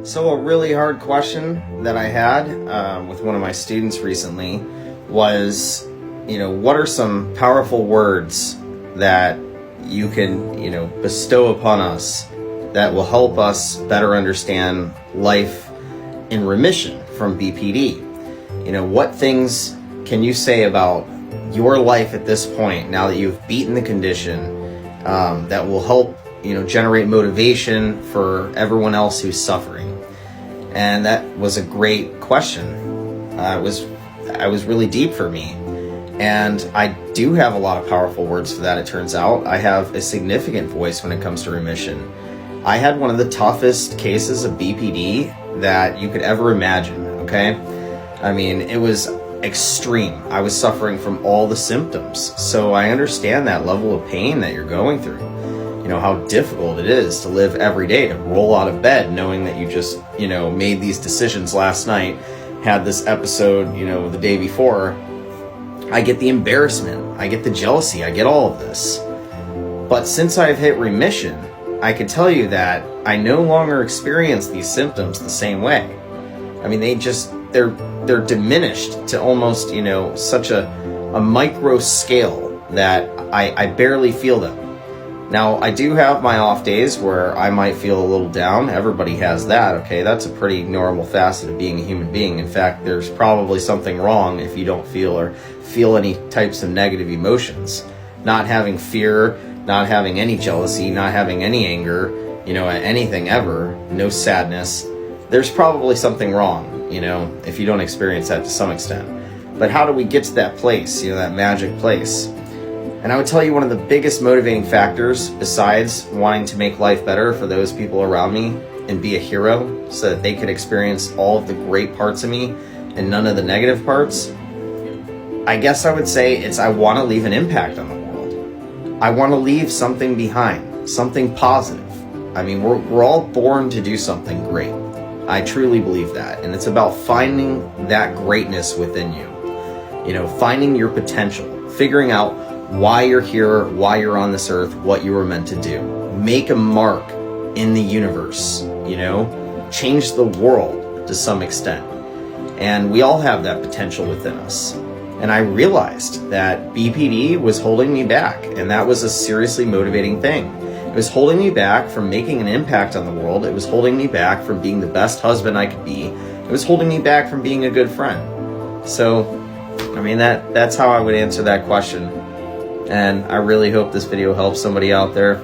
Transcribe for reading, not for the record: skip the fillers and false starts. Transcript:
So a really hard question that I had with one of my students recently was, what are some powerful words that you can, bestow upon us that will help us better understand life in remission from BPD? What things can you say about your life at this point, now that you've beaten the condition, that will help generate motivation for everyone else who's suffering? And that was a great question. It was really deep for me. And I do have a lot of powerful words for that, it turns out. I have a significant voice when it comes to remission. I had one of the toughest cases of BPD that you could ever imagine, okay? I mean, it was extreme. I was suffering from all the symptoms. So I understand that level of pain that you're going through. How difficult it is to live every day, to roll out of bed knowing that you just, made these decisions last night, had this episode, the day before. I get the embarrassment, I get the jealousy, I get all of this. But since I've hit remission, I can tell you that I no longer experience these symptoms the same way. I mean, they're diminished to almost, such a micro scale that I barely feel them. Now, I do have my off days where I might feel a little down. Everybody has that, okay? That's a pretty normal facet of being a human being. In fact, there's probably something wrong if you don't feel any types of negative emotions. Not having fear, not having any jealousy, not having any anger, at anything ever, no sadness. There's probably something wrong, if you don't experience that to some extent. But how do we get to that place, that magic place? And I would tell you one of the biggest motivating factors, besides wanting to make life better for those people around me and be a hero so that they could experience all of the great parts of me and none of the negative parts, I guess I would say it's I want to leave an impact on the world. I want to leave something behind, something positive. I mean, we're all born to do something great. I truly believe that. And it's about finding that greatness within you. Finding your potential, figuring out why you're here, why you're on this earth, what you were meant to do. Make a mark in the universe, change the world to some extent. And we all have that potential within us. And I realized that BPD was holding me back, and that was a seriously motivating thing. It was holding me back from making an impact on the world. It was holding me back from being the best husband I could be. It was holding me back from being a good friend. So, I mean, that's how I would answer that question. And I really hope this video helps somebody out there.